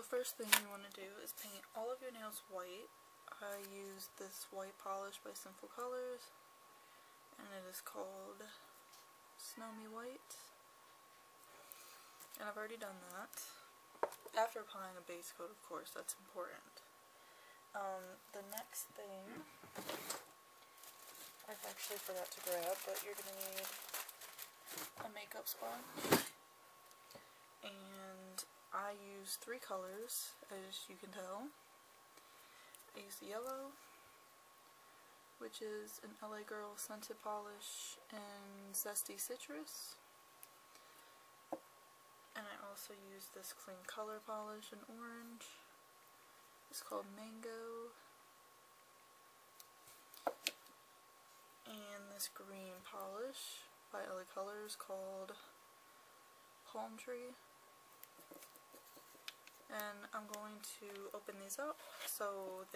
first thing you want to do is paint all of your nails white. I use this white polish by Simple Colors, and it is called Snow Me White. And I've already done that. After applying a base coat, of course, that's important. The next thing, I actually forgot to grab, but you're going to need a makeup sponge. And I use 3 colors, as you can tell. I use the yellow, which is an LA Girl Scented Polish and Zesty Citrus. And I also use this Clean Color Polish in orange. It's called Mango. And this green polish by LA Colors called Palm Tree. And I'm going to open these up so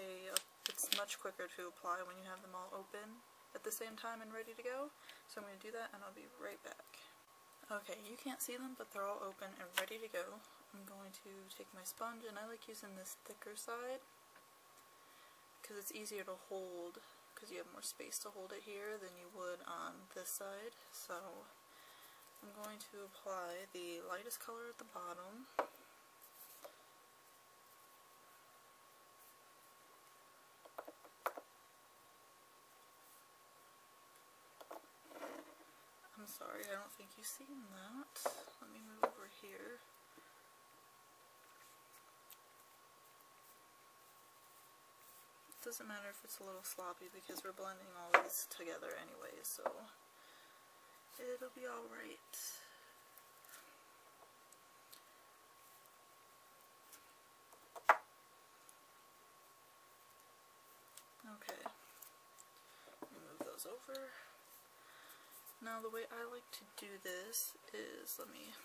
it's much quicker to apply when you have them all open at the same time and ready to go. So I'm going to do that and I'll be right back. Okay, you can't see them, but they're all open and ready to go. I'm going to take my sponge, and I like using this thicker side because it's easier to hold, because you have more space to hold it here than you would on this side. So I'm going to apply the lightest color at the bottom. I'm sorry, I don't think you've seen that. Let me move over here. It doesn't matter if it's a little sloppy because we're blending all these together anyway, so it'll be alright. Okay, let me move those over. Now the way I like to do this is, let me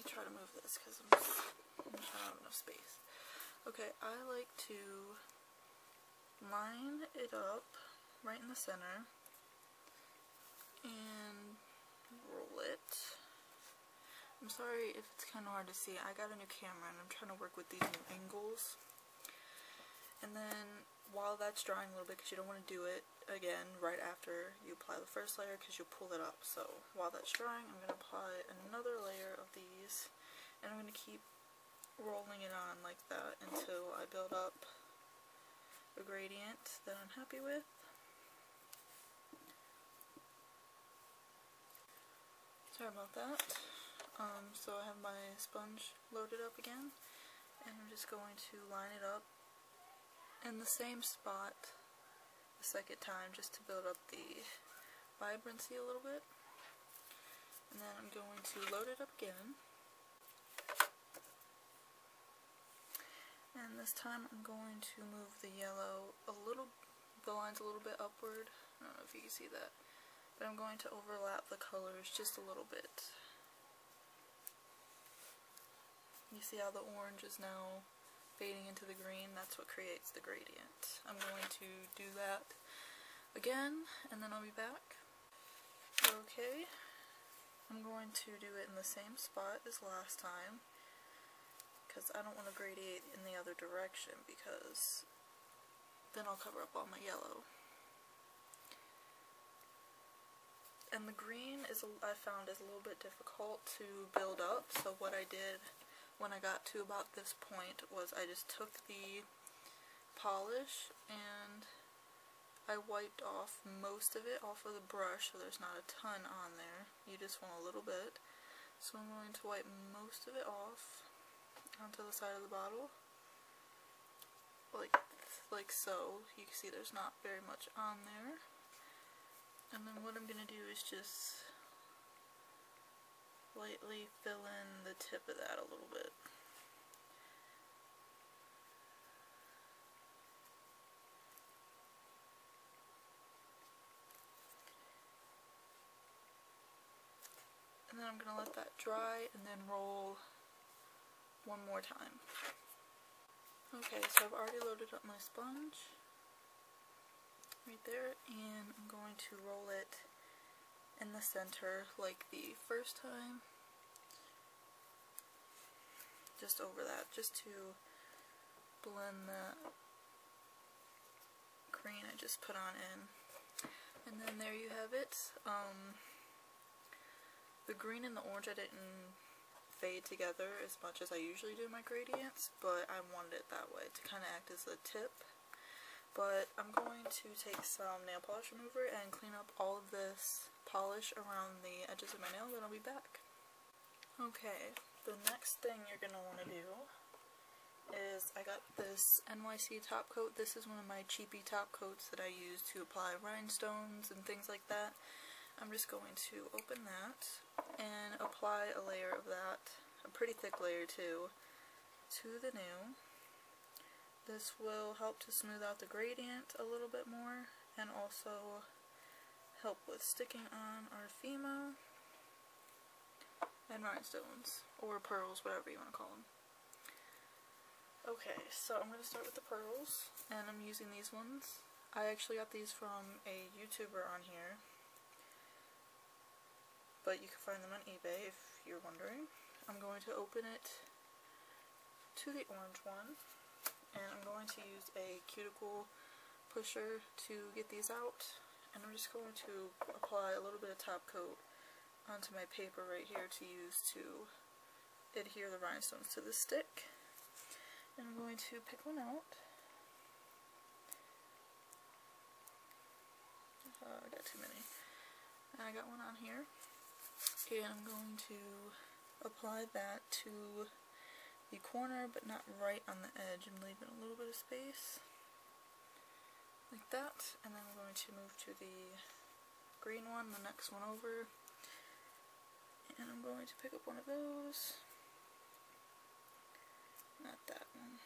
try to move this because I'm not have enough space. Okay, I like to line it up right in the center and roll it. I'm sorry if it's kind of hard to see. I got a new camera and I'm trying to work with these new angles. And then while that's drying a little bit, because you don't want to do it again right after you apply the first layer because you'll pull it up. So while that's drying, I'm going to apply another layer of these, and I'm going to keep rolling it on like that until I build up a gradient that I'm happy with. Sorry about that. So I have my sponge loaded up again, and I'm just going to line it up in the same spot the second time just to build up the vibrancy a little bit. And then I'm going to load it up again. And this time I'm going to move the yellow the lines a little bit upward. I don't know if you can see that. But I'm going to overlap the colors just a little bit. You see how the orange is now fading into the green? That's what creates the gradient. I'm going to do that again, and then I'll be back. Okay, I'm going to do it in the same spot as last time, because I don't want to gradient in the other direction, because then I'll cover up all my yellow. And the green I found is a little bit difficult to build up, so what I did when I got to about this point was I just took the polish and I wiped off most of it off of the brush, so there's not a ton on there. You just want a little bit. So I'm going to wipe most of it off onto the side of the bottle, like so. You can see there's not very much on there. And then what I'm going to do is just lightly fill in the tip of that a little bit. And then I'm going to let that dry and then roll one more time. Okay, so I've already loaded up my sponge right there, and I'm going to roll it in the center like the first time. just over that, just to blend that green I just put on in. And then there you have it. The green and the orange I didn't fade together as much as I usually do my gradients, but I wanted it that way to kind of act as a tip. But I'm going to take some nail polish remover and clean up all of this polish around the edges of my nail, then I'll be back. Okay, the next thing you're going to want to do is I got this NYC top coat. This is one of my cheapy top coats that I use to apply rhinestones and things like that. I'm just going to open that and apply a layer of that, a pretty thick layer too, to the nail. This will help to smooth out the gradient a little bit more and also help with sticking on our Fimo and rhinestones, or pearls, whatever you want to call them. Okay, so I'm going to start with the pearls, and I'm using these ones. I actually got these from a YouTuber on here, but you can find them on eBay if you're wondering. I'm going to open it to the orange one, and I'm going to use a cuticle pusher to get these out, and I'm just going to apply a little bit of top coat onto my paper right here to use to adhere the rhinestones to the stick. And I'm going to pick one out. I got too many. And I got one on here. And I'm going to apply that to the corner, but not right on the edge, and leave it a little bit of space. Like that. And then I'm going to move to the green one, the next one over. And I'm going to pick up one of those. Not that one.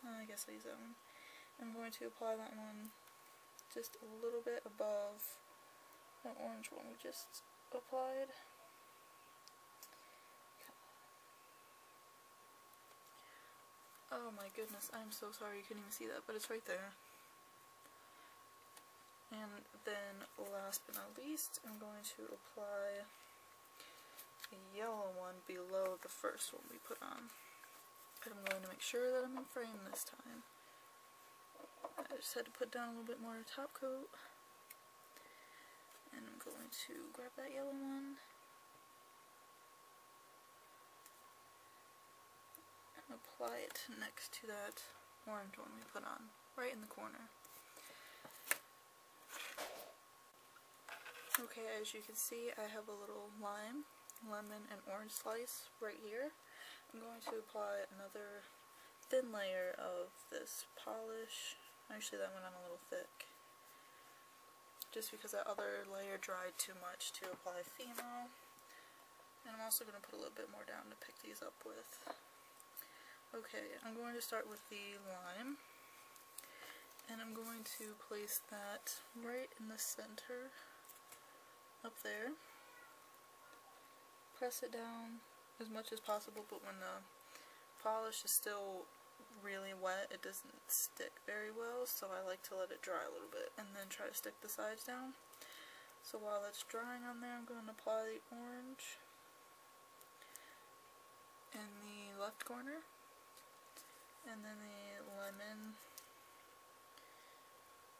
I guess I'll use that one. I'm going to apply that one just a little bit above the orange one we just applied. Oh my goodness, I'm so sorry you couldn't even see that, but it's right there. And then last but not least, I'm going to apply a yellow one below the first one we put on. And I'm going to make sure that I'm in frame this time. I just had to put down a little bit more top coat. And I'm going to grab that yellow one and apply it next to that orange one we put on, right in the corner. Okay, as you can see, I have a little lime, lemon, and orange slice right here. I'm going to apply another thin layer of this polish. Actually, that went on a little thick, just because that other layer dried too much to apply Fimo. And I'm also going to put a little bit more down to pick these up with. Okay, I'm going to start with the lime, and I'm going to place that right in the center, up there. Press it down as much as possible, but when the polish is still really wet, it doesn't stick very well, so I like to let it dry a little bit and then try to stick the sides down. So while that's drying on there, I'm going to apply the orange in the left corner, and then the lemon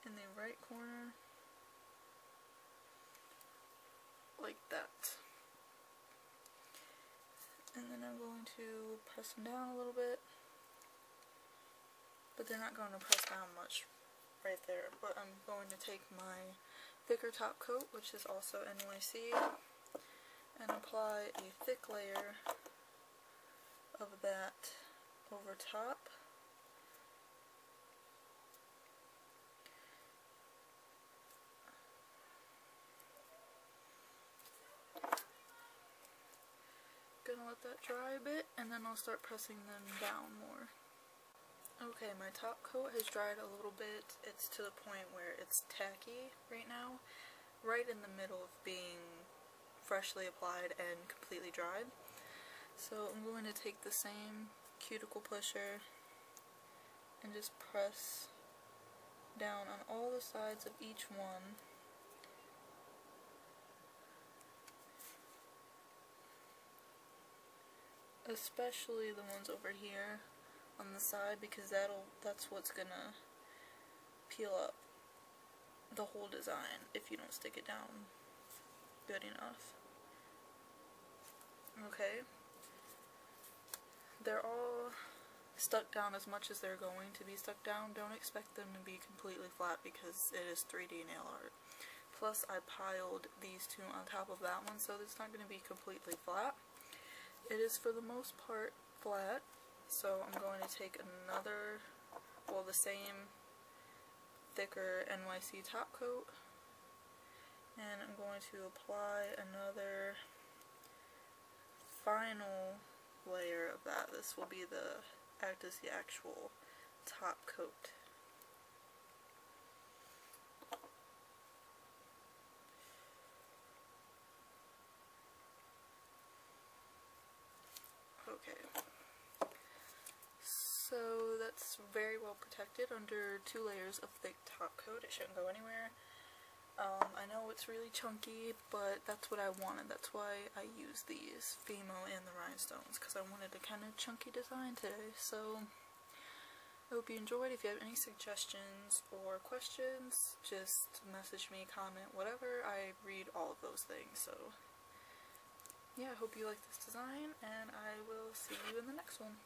in the right corner, like that. And then I'm going to press them down a little bit, but they're not going to press down much right there. But I'm going to take my thicker top coat, which is also NYC, and apply a thick layer of that over top. Gonna let that dry a bit, and then I'll start pressing them down more. Okay, my top coat has dried a little bit. It's to the point where it's tacky right now, right in the middle of being freshly applied and completely dried. So I'm going to take the same cuticle pusher and just press down on all the sides of each one. especially the ones over here on the side, because that's what's gonna peel up the whole design if you don't stick it down good enough. Okay, they're all stuck down as much as they're going to be stuck down. Don't expect them to be completely flat because it is 3D nail art. Plus I piled these two on top of that one, so it's not going to be completely flat. It is for the most part flat, so I'm going to take another, well, the same thicker NYC top coat, and I'm going to apply another final layer of that. This will be act as the actual top coat. Okay, so that's very well protected under 2 layers of thick top coat. It shouldn't go anywhere. I know it's really chunky, but that's what I wanted. That's why I used these Fimo and the rhinestones, because I wanted a kind of chunky design today. So I hope you enjoyed. If you have any suggestions or questions, just message me, comment, whatever. I read all of those things. So yeah, I hope you like this design, and I will see you in the next one.